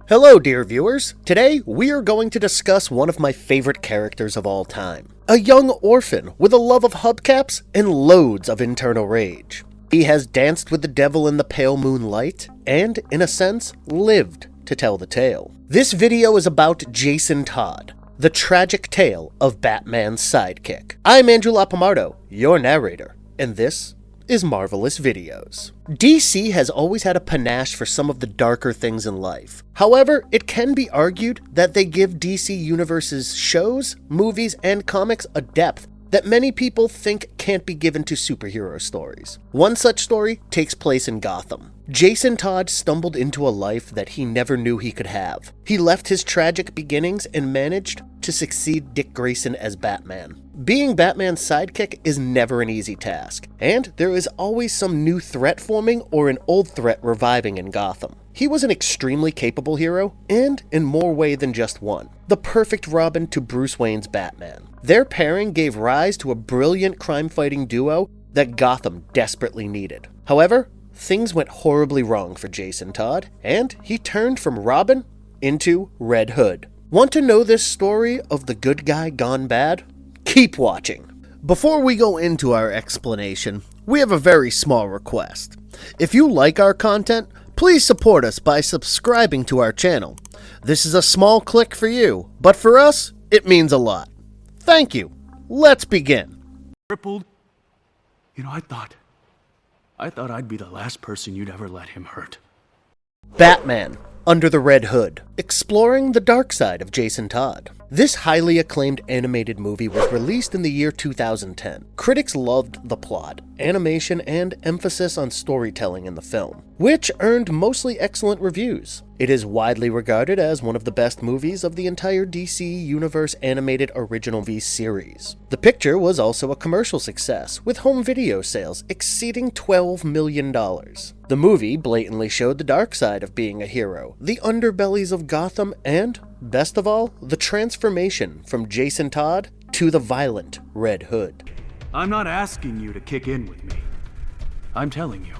Hello, dear viewers. Today, we are going to discuss one of my favorite characters of all time. A young orphan with a love of hubcaps and loads of internal rage. He has danced with the devil in the pale moonlight and, in a sense, lived to tell the tale. This video is about Jason Todd, the tragic tale of Batman's sidekick. I'm Andrew Lapomardo, your narrator, and this is Marvelous Videos. DC has always had a panache for some of the darker things in life. However, it can be argued that they give DC Universe's shows, movies, and comics a depth that many people think can't be given to superhero stories. One such story takes place in Gotham. Jason Todd stumbled into a life that he never knew he could have. He left his tragic beginnings and managed to succeed Dick Grayson as Batman. Being Batman's sidekick is never an easy task, and there is always some new threat forming or an old threat reviving in Gotham. He was an extremely capable hero, and in more ways than just one. The perfect Robin to Bruce Wayne's Batman. Their pairing gave rise to a brilliant crime-fighting duo that Gotham desperately needed. However, things went horribly wrong for Jason Todd, and he turned from Robin into Red Hood. Want to know this story of the good guy gone bad? Keep watching. Before we go into our explanation, we have a very small request. If you like our content, please support us by subscribing to our channel. This is a small click for you, but for us, it means a lot. Thank you. Let's begin. Crippled? I thought I'd be the last person you'd ever let him hurt. Batman, Under the Red Hood, exploring the dark side of Jason Todd. This highly acclaimed animated movie was released in the year 2010. Critics loved the plot, animation, and emphasis on storytelling in the film, which earned mostly excellent reviews. It is widely regarded as one of the best movies of the entire DC Universe animated original V series. The picture was also a commercial success, with home video sales exceeding $12 million. The movie blatantly showed the dark side of being a hero, the underbellies of Gotham, and, best of all, the transformation from Jason Todd to the violent Red Hood. I'm not asking you to kick in with me. I'm telling you.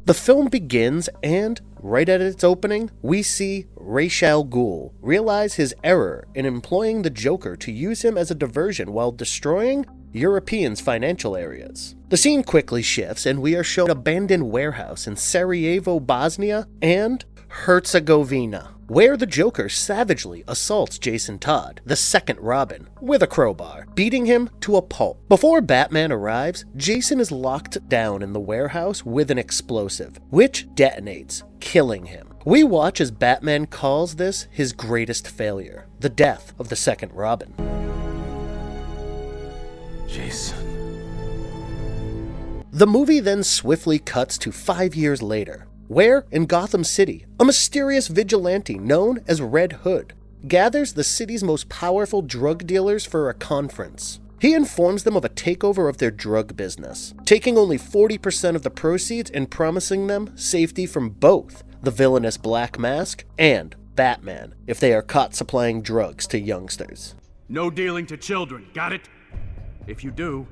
The film begins and, right at its opening, we see Ra's al Ghul realize his error in employing the Joker to use him as a diversion while destroying Europeans' financial areas. The scene quickly shifts and we are shown an abandoned warehouse in Sarajevo, Bosnia, and Herzegovina, where the Joker savagely assaults Jason Todd, the second Robin, with a crowbar, beating him to a pulp. Before Batman arrives, Jason is locked down in the warehouse with an explosive, which detonates, killing him. We watch as Batman calls this his greatest failure, the death of the second Robin. Jason. The movie then swiftly cuts to 5 years later, where, in Gotham City, a mysterious vigilante known as Red Hood gathers the city's most powerful drug dealers for a conference. He informs them of a takeover of their drug business, taking only 40% of the proceeds and promising them safety from both the villainous Black Mask and Batman if they are caught supplying drugs to youngsters. No dealing to children, got it? If you do,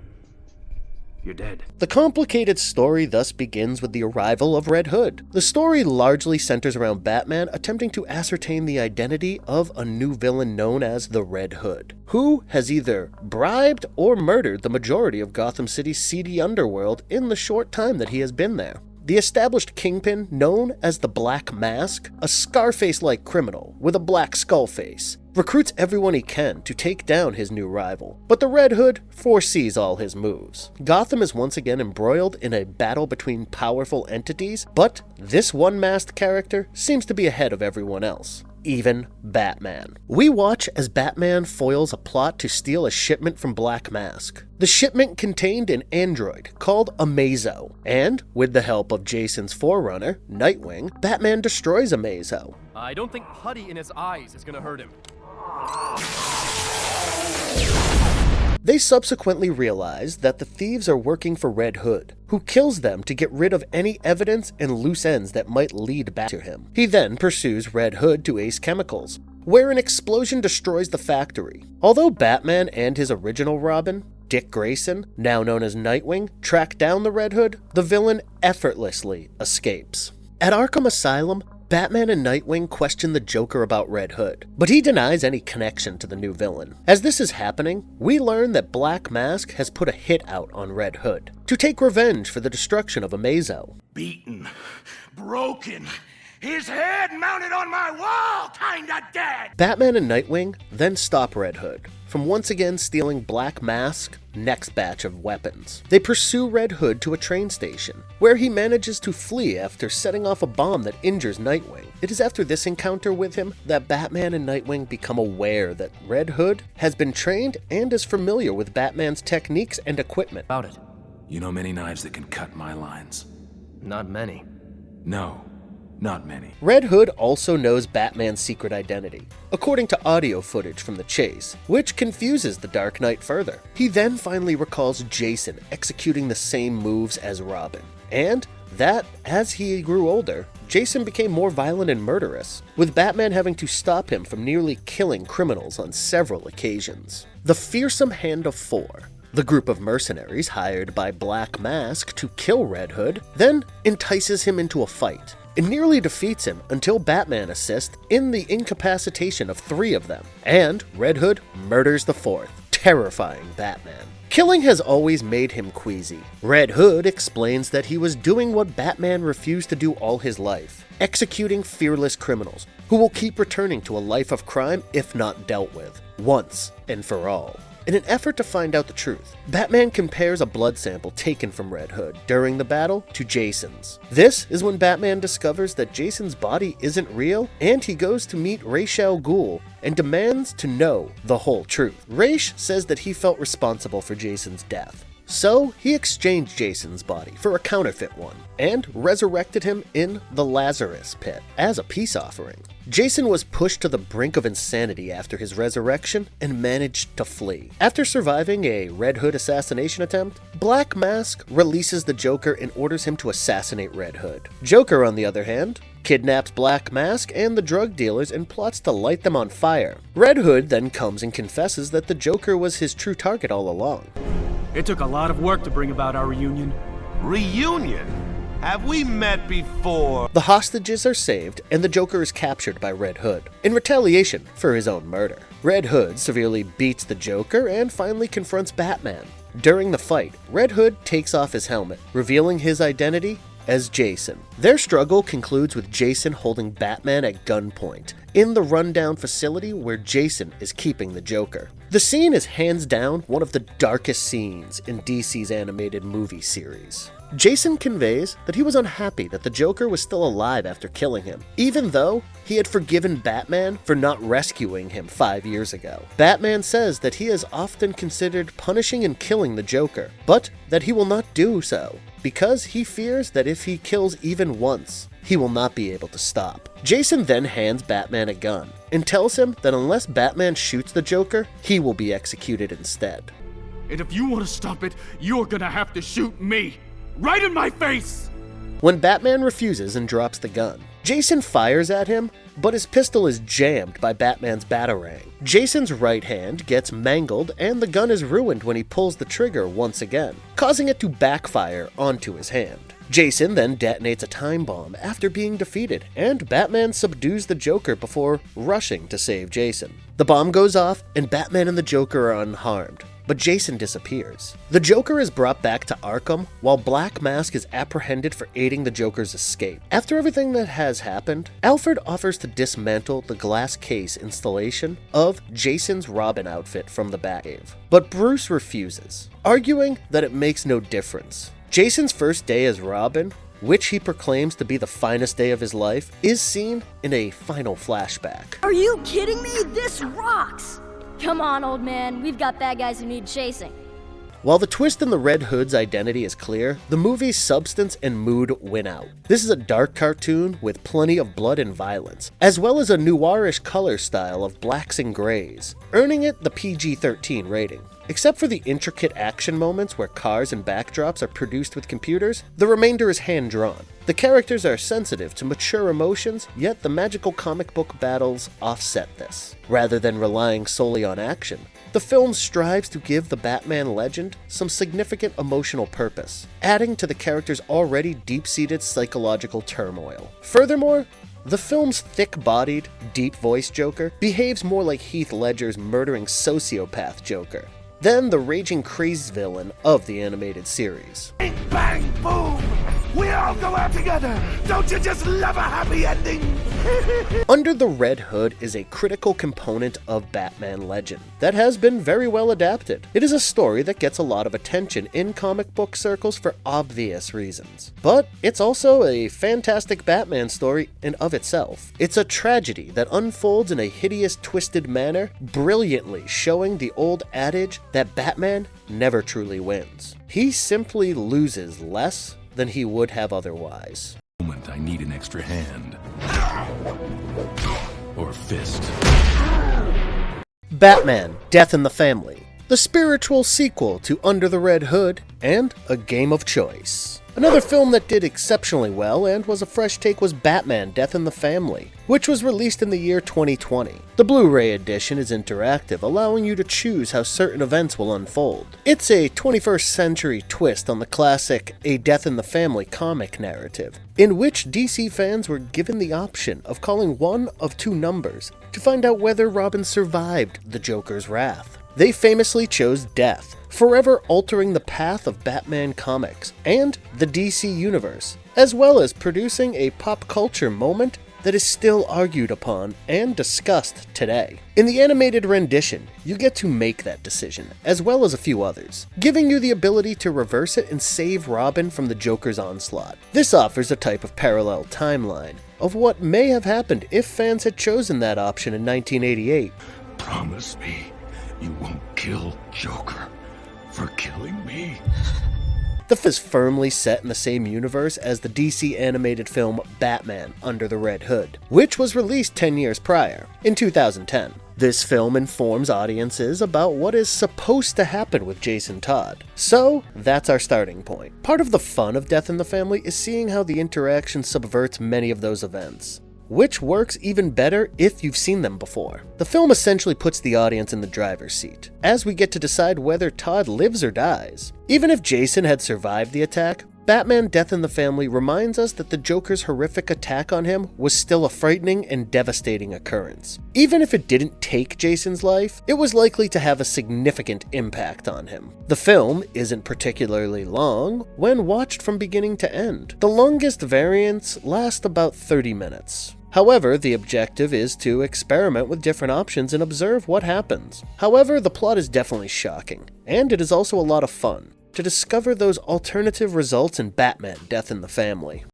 you're dead. The complicated story thus begins with the arrival of Red Hood. The story largely centers around Batman attempting to ascertain the identity of a new villain known as the Red Hood, who has either bribed or murdered the majority of Gotham City's seedy underworld in the short time that he has been there. The established kingpin, known as the Black Mask, a Scarface-like criminal with a black skull face, recruits everyone he can to take down his new rival, but the Red Hood foresees all his moves. Gotham is once again embroiled in a battle between powerful entities, but this one-masked character seems to be ahead of everyone else, even Batman. We watch as Batman foils a plot to steal a shipment from Black Mask. The shipment contained an android called Amazo, and with the help of Jason's forerunner, Nightwing, Batman destroys Amazo. I don't think putty in his eyes is gonna hurt him. They subsequently realize that the thieves are working for Red Hood, who kills them to get rid of any evidence and loose ends that might lead back to him. He then pursues Red Hood to Ace Chemicals, where an explosion destroys the factory. Although Batman and his original Robin, Dick Grayson, now known as Nightwing, track down the Red Hood, the villain effortlessly escapes. At Arkham Asylum, Batman and Nightwing question the Joker about Red Hood, but he denies any connection to the new villain. As this is happening, we learn that Black Mask has put a hit out on Red Hood to take revenge for the destruction of Amazo. Beaten, broken, his head mounted on my wall, kinda dead! Batman and Nightwing then stop Red Hood from once again stealing Black Mask's next batch of weapons. They pursue Red Hood to a train station, where he manages to flee after setting off a bomb that injures Nightwing. It is after this encounter with him that Batman and Nightwing become aware that Red Hood has been trained and is familiar with Batman's techniques and equipment. About it. You know many knives that can cut my lines? Not many. No, not many. Red Hood also knows Batman's secret identity, according to audio footage from the chase, which confuses the Dark Knight further. He then finally recalls Jason executing the same moves as Robin, and that, as he grew older, Jason became more violent and murderous, with Batman having to stop him from nearly killing criminals on several occasions. The Fearsome Hand of Four, the group of mercenaries hired by Black Mask to kill Red Hood, then entices him into a fight. It nearly defeats him until Batman assists in the incapacitation of 3 of them, and Red Hood murders the 4th, terrifying Batman. Killing has always made him queasy. Red Hood explains that he was doing what Batman refused to do all his life, executing fearless criminals who will keep returning to a life of crime if not dealt with, once and for all. In an effort to find out the truth, Batman compares a blood sample taken from Red Hood during the battle to Jason's. This is when Batman discovers that Jason's body isn't real, and he goes to meet Ra's al Ghul and demands to know the whole truth. Ra's says that he felt responsible for Jason's death, so he exchanged Jason's body for a counterfeit one, and resurrected him in the Lazarus Pit as a peace offering. Jason was pushed to the brink of insanity after his resurrection and managed to flee. After surviving a Red Hood assassination attempt, Black Mask releases the Joker and orders him to assassinate Red Hood. Joker, on the other hand, kidnaps Black Mask and the drug dealers and plots to light them on fire. Red Hood then comes and confesses that the Joker was his true target all along. It took a lot of work to bring about our reunion. Reunion? Have we met before? The hostages are saved, and the Joker is captured by Red Hood, in retaliation for his own murder. Red Hood severely beats the Joker and finally confronts Batman. During the fight, Red Hood takes off his helmet, revealing his identity as Jason. Their struggle concludes with Jason holding Batman at gunpoint in the rundown facility where Jason is keeping the Joker. The scene is hands down one of the darkest scenes in DC's animated movie series. Jason conveys that he was unhappy that the Joker was still alive after killing him, even though he had forgiven Batman for not rescuing him 5 years ago. Batman says that he has often considered punishing and killing the Joker, but that he will not do so, because he fears that if he kills even once, he will not be able to stop. Jason then hands Batman a gun, and tells him that unless Batman shoots the Joker, he will be executed instead. And if you want to stop it, you're gonna have to shoot me! Right in my face! When Batman refuses and drops the gun, Jason fires at him, but his pistol is jammed by Batman's batarang. Jason's right hand gets mangled and the gun is ruined when he pulls the trigger once again, causing it to backfire onto his hand. Jason then detonates a time bomb after being defeated, and Batman subdues the Joker before rushing to save Jason. The bomb goes off and Batman and the Joker are unharmed, but Jason disappears. The Joker is brought back to Arkham, while Black Mask is apprehended for aiding the Joker's escape. After everything that has happened, Alfred offers to dismantle the glass case installation of Jason's Robin outfit from the Batcave, but Bruce refuses, arguing that it makes no difference. Jason's first day as Robin, which he proclaims to be the finest day of his life, is seen in a final flashback. Are you kidding me? This rocks! Come on, old man. We've got bad guys who need chasing. While the twist in the Red Hood's identity is clear, the movie's substance and mood win out. This is a dark cartoon with plenty of blood and violence, as well as a noirish color style of blacks and grays, earning it the PG-13 rating. Except for the intricate action moments where cars and backdrops are produced with computers, the remainder is hand-drawn. The characters are sensitive to mature emotions, yet the magical comic book battles offset this. Rather than relying solely on action, the film strives to give the Batman legend some significant emotional purpose, adding to the character's already deep-seated psychological turmoil. Furthermore, The film's thick-bodied, deep-voiced Joker behaves more like Heath Ledger's murdering sociopath Joker than the raging crazy villain of the animated series. Bang, bang, boom! We all go out together! Don't you just love a happy ending? Under the Red Hood is a critical component of Batman legend that has been very well adapted. It is a story that gets a lot of attention in comic book circles for obvious reasons. But it's also a fantastic Batman story in of itself. It's a tragedy that unfolds in a hideous, twisted manner, brilliantly showing the old adage that Batman never truly wins. He simply loses less than he would have otherwise. I need an extra hand. Or fist. Batman: Death in the Family, the spiritual sequel to Under the Red Hood, and A Game of Choice. Another film that did exceptionally well and was a fresh take was Batman: Death in the Family, which was released in the year 2020. The Blu-ray edition is interactive, allowing you to choose how certain events will unfold. It's a 21st century twist on the classic A Death in the Family comic narrative, in which DC fans were given the option of calling one of two numbers to find out whether Robin survived the Joker's wrath. They famously chose death, forever altering the path of Batman comics and the DC universe, as well as producing a pop culture moment that is still argued upon and discussed today. In the animated rendition, you get to make that decision, as well as a few others, giving you the ability to reverse it and save Robin from the Joker's onslaught. This offers a type of parallel timeline of what may have happened if fans had chosen that option in 1988. Promise me you won't kill Joker for killing me. The film is firmly set in the same universe as the DC animated film Batman: Under the Red Hood, which was released 10 years prior, in 2010. This film informs audiences about what is supposed to happen with Jason Todd. So, that's our starting point. Part of the fun of Death in the Family is seeing how the interaction subverts many of those events, which works even better if you've seen them before. The film essentially puts the audience in the driver's seat, as we get to decide whether Todd lives or dies. Even if Jason had survived the attack, Batman: Death in the Family reminds us that the Joker's horrific attack on him was still a frightening and devastating occurrence. Even if it didn't take Jason's life, it was likely to have a significant impact on him. The film isn't particularly long when watched from beginning to end. The longest variants last about 30 minutes. However, the objective is to experiment with different options and observe what happens. However, the plot is definitely shocking, and it is also a lot of fun to discover those alternative results in Batman: Death in the Family.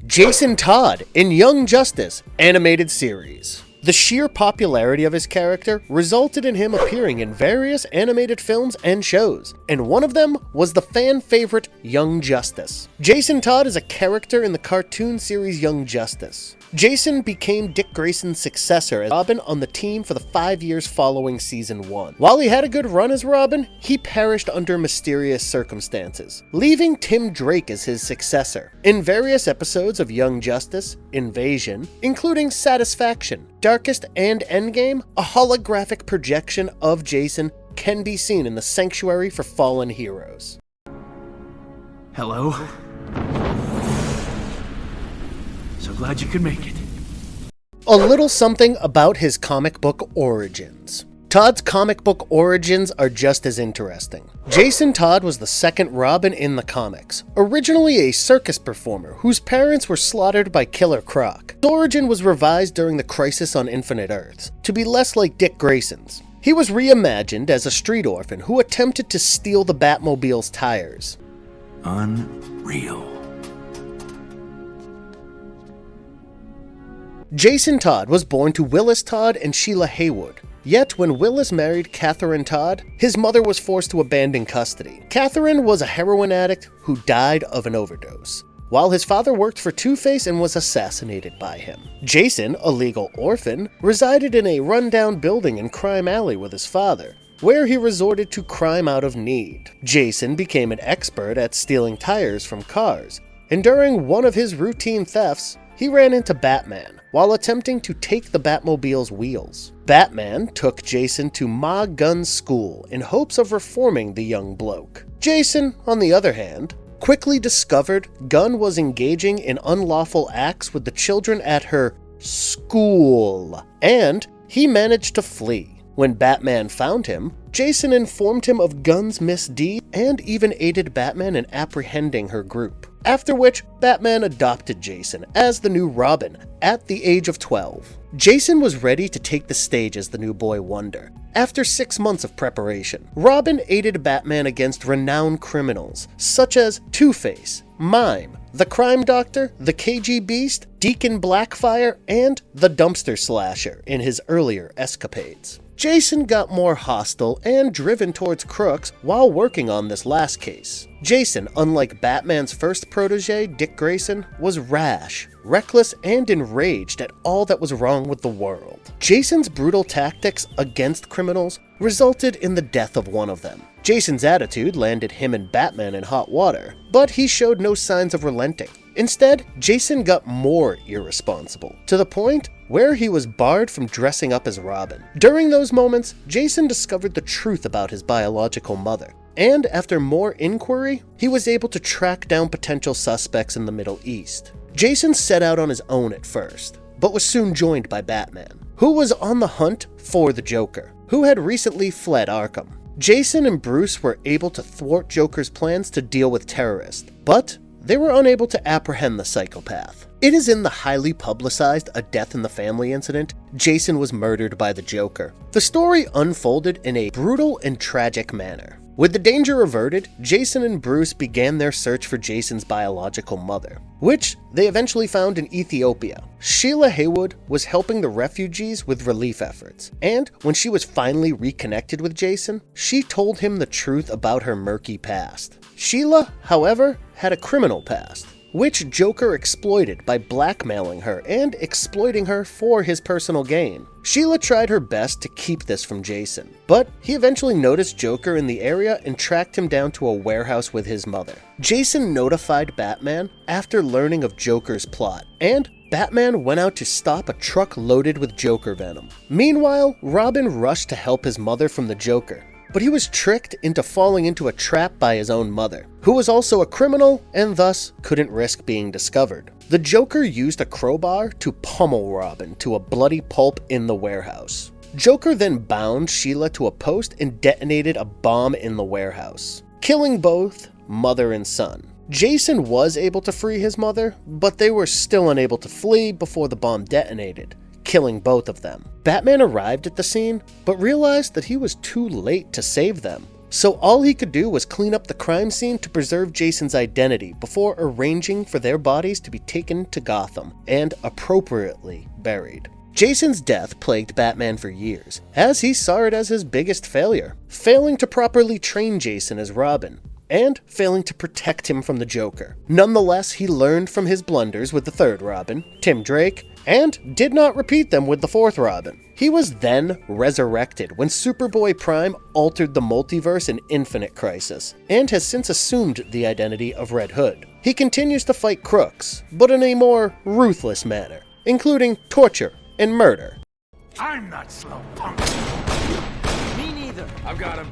Jason Todd in Young Justice animated series. The sheer popularity of his character resulted in him appearing in various animated films and shows, and one of them was the fan favorite Young Justice. Jason Todd is a character in the cartoon series Young Justice. Jason became Dick Grayson's successor as Robin on the team for the 5 years following Season 1. While he had a good run as Robin, he perished under mysterious circumstances, leaving Tim Drake as his successor. In various episodes of Young Justice, Invasion, including Satisfaction, Darkest, and Endgame, a holographic projection of Jason can be seen in the Sanctuary for Fallen Heroes. Hello? So glad you could make it. A little something about his comic book origins. Todd's comic book origins are just as interesting. Jason Todd was the second Robin in the comics, originally a circus performer whose parents were slaughtered by Killer Croc. His origin was revised during the Crisis on Infinite Earths to be less like Dick Grayson's. He was reimagined as a street orphan who attempted to steal the Batmobile's tires. Unreal. Jason Todd was born to Willis Todd and Sheila Haywood. Yet, when Willis married Catherine Todd, his mother was forced to abandon custody. Catherine was a heroin addict who died of an overdose, while his father worked for Two-Face and was assassinated by him. Jason, a legal orphan, resided in a rundown building in Crime Alley with his father, where he resorted to crime out of need. Jason became an expert at stealing tires from cars, and during one of his routine thefts, he ran into Batman while attempting to take the Batmobile's wheels. Batman took Jason to Ma Gunn's school in hopes of reforming the young bloke. Jason, on the other hand, quickly discovered Gunn was engaging in unlawful acts with the children at her school, and he managed to flee. When Batman found him, Jason informed him of Gunn's misdeed and even aided Batman in apprehending her group. After which, Batman adopted Jason as the new Robin at the age of 12. Jason was ready to take the stage as the new Boy Wonder. After 6 months of preparation, Robin aided Batman against renowned criminals such as Two-Face, Mime, the Crime Doctor, the KG Beast, Deacon Blackfire, and the Dumpster Slasher in his earlier escapades. Jason got more hostile and driven towards crooks while working on this last case. Jason, unlike Batman's first protege, Dick Grayson, was rash, reckless, and enraged at all that was wrong with the world. Jason's brutal tactics against criminals resulted in the death of one of them. Jason's attitude landed him and Batman in hot water, but he showed no signs of relenting. Instead, Jason got more irresponsible, to the point where he was barred from dressing up as Robin. During those moments, Jason discovered the truth about his biological mother, and after more inquiry, he was able to track down potential suspects in the Middle East. Jason set out on his own at first, but was soon joined by Batman, who was on the hunt for the Joker, who had recently fled Arkham. Jason and Bruce were able to thwart Joker's plans to deal with terrorists, but they were unable to apprehend the psychopath. It is in the highly publicized A Death in the Family incident, Jason was murdered by the Joker. The story unfolded in a brutal and tragic manner. With the danger averted, Jason and Bruce began their search for Jason's biological mother, which they eventually found in Ethiopia. Sheila Haywood was helping the refugees with relief efforts, and when she was finally reconnected with Jason, she told him the truth about her murky past. Sheila, however, had a criminal past, which Joker exploited by blackmailing her and exploiting her for his personal gain. Sheila tried her best to keep this from Jason, but he eventually noticed Joker in the area and tracked him down to a warehouse with his mother. Jason notified Batman after learning of Joker's plot, and Batman went out to stop a truck loaded with Joker venom. Meanwhile, Robin rushed to help his mother from the Joker, but he was tricked into falling into a trap by his own mother, who was also a criminal and thus couldn't risk being discovered. The Joker used a crowbar to pummel Robin to a bloody pulp in the warehouse. Joker then bound Sheila to a post and detonated a bomb in the warehouse, killing both mother and son. Jason was able to free his mother, but they were still unable to flee before the bomb detonated, killing both of them. Batman arrived at the scene, but realized that he was too late to save them. So all he could do was clean up the crime scene to preserve Jason's identity before arranging for their bodies to be taken to Gotham and appropriately buried. Jason's death plagued Batman for years, as he saw it as his biggest failure, failing to properly train Jason as Robin, and failing to protect him from the Joker. Nonetheless, he learned from his blunders with the third Robin, Tim Drake, and did not repeat them with the fourth Robin. He was then resurrected when Superboy Prime altered the multiverse in Infinite Crisis, and has since assumed the identity of Red Hood. He continues to fight crooks, but in a more ruthless manner, including torture and murder. I'm not slow, punk. Me neither. I've got him.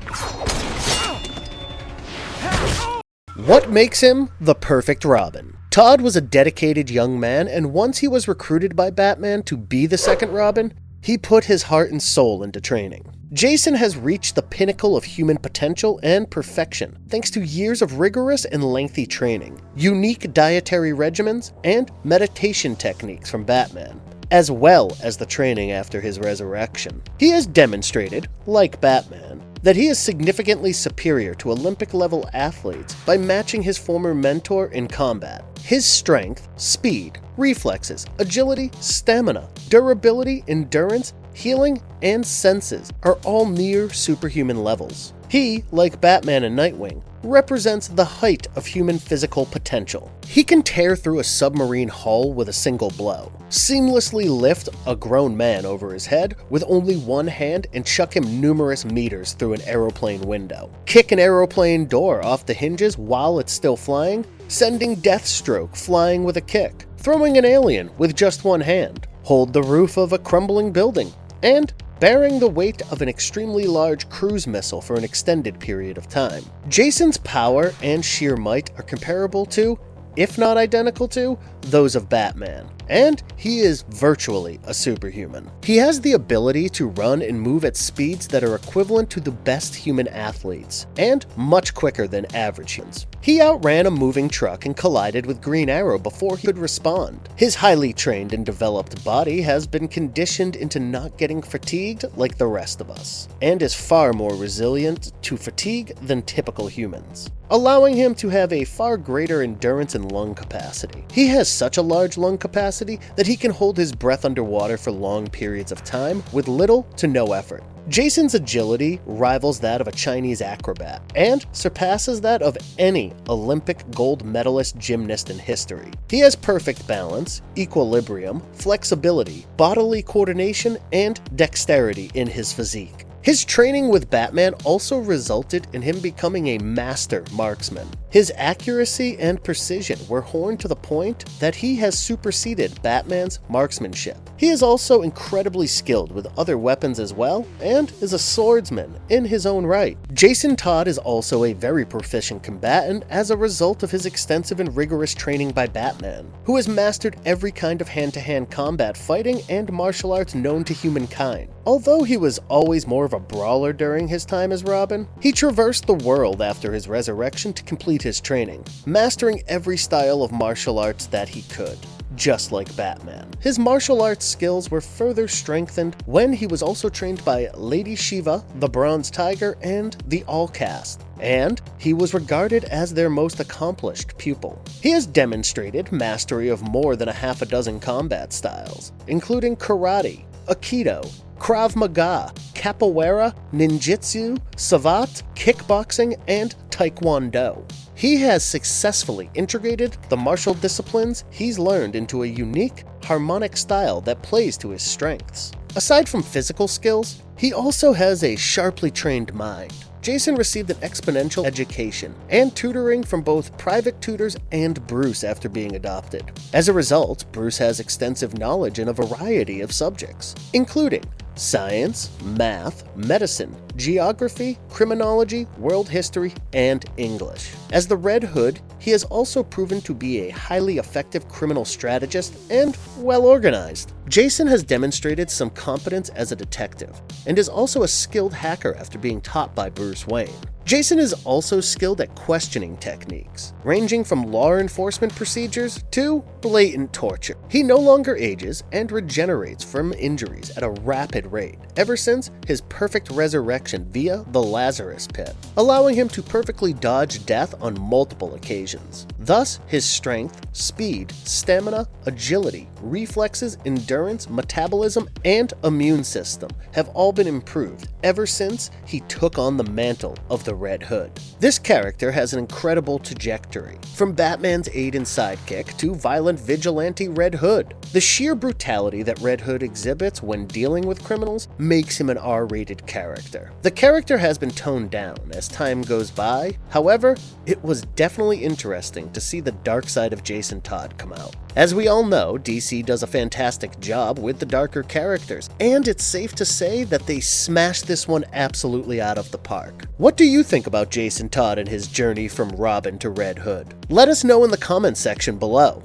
What makes him the perfect Robin? Todd was a dedicated young man, and once he was recruited by Batman to be the second Robin, he put his heart and soul into training. Jason has reached the pinnacle of human potential and perfection thanks to years of rigorous and lengthy training, unique dietary regimens, and meditation techniques from Batman, as well as the training after his resurrection. He has demonstrated, like Batman, that he is significantly superior to Olympic-level athletes by matching his former mentor in combat. His strength, speed, reflexes, agility, stamina, durability, endurance, healing, and senses are all near superhuman levels. He, like Batman and Nightwing, represents the height of human physical potential. He can tear through a submarine hull with a single blow, seamlessly lift a grown man over his head with only one hand and chuck him numerous meters through an aeroplane window, kick an aeroplane door off the hinges while it's still flying, sending Deathstroke flying with a kick, throwing an alien with just one hand, hold the roof of a crumbling building, and bearing the weight of an extremely large cruise missile for an extended period of time. Jason's power and sheer might are comparable to if not identical to, those of Batman. And he is virtually a superhuman. He has the ability to run and move at speeds that are equivalent to the best human athletes, and much quicker than average humans. He outran a moving truck and collided with Green Arrow before he could respond. His highly trained and developed body has been conditioned into not getting fatigued like the rest of us, and is far more resilient to fatigue than typical humans, allowing him to have a far greater endurance and lung capacity. He has such a large lung capacity that he can hold his breath underwater for long periods of time with little to no effort. Jason's agility rivals that of a Chinese acrobat, and surpasses that of any Olympic gold medalist gymnast in history. He has perfect balance, equilibrium, flexibility, bodily coordination, and dexterity in his physique. His training with Batman also resulted in him becoming a master marksman. His accuracy and precision were honed to the point that he has superseded Batman's marksmanship. He is also incredibly skilled with other weapons as well, and is a swordsman in his own right. Jason Todd is also a very proficient combatant as a result of his extensive and rigorous training by Batman, who has mastered every kind of hand-to-hand combat fighting and martial arts known to humankind. Although he was always more of a brawler during his time as Robin, he traversed the world after his resurrection to complete his training, mastering every style of martial arts that he could, just like Batman. His martial arts skills were further strengthened when he was also trained by Lady Shiva, the Bronze Tiger, and the All-Caste, and he was regarded as their most accomplished pupil. He has demonstrated mastery of more than a half a dozen combat styles, including karate, aikido, Krav Maga, capoeira, ninjutsu, savate, kickboxing, and taekwondo. He has successfully integrated the martial disciplines he's learned into a unique, harmonic style that plays to his strengths. Aside from physical skills, he also has a sharply trained mind. Jason received an exponential education and tutoring from both private tutors and Bruce after being adopted. As a result, Bruce has extensive knowledge in a variety of subjects, including science, math, medicine, geography, criminology, world history, and English. As the Red Hood, he has also proven to be a highly effective criminal strategist and well-organized. Jason has demonstrated some competence as a detective, and is also a skilled hacker after being taught by Bruce Wayne. Jason is also skilled at questioning techniques, ranging from law enforcement procedures to blatant torture. He no longer ages and regenerates from injuries at a rapid rate, ever since his perfect resurrection via the Lazarus Pit, allowing him to perfectly dodge death on multiple occasions. Thus, his strength, speed, stamina, agility, reflexes, endurance, metabolism, and immune system have all been improved ever since he took on the mantle of the Red Hood. This character has an incredible trajectory, from Batman's aide and sidekick to violent vigilante Red Hood. The sheer brutality that Red Hood exhibits when dealing with criminals makes him an R-rated character. The character has been toned down as time goes by, however, it was definitely interesting to see the dark side of Jason Todd come out. As we all know, DC does a fantastic job with the darker characters, and it's safe to say that they smashed this one absolutely out of the park. What do you think about Jason Todd and his journey from Robin to Red Hood? Let us know in the comments section below.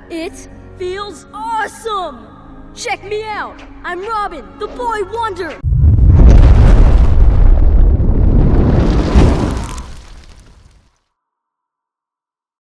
It feels awesome! Check me out! I'm Robin, the boy wonder!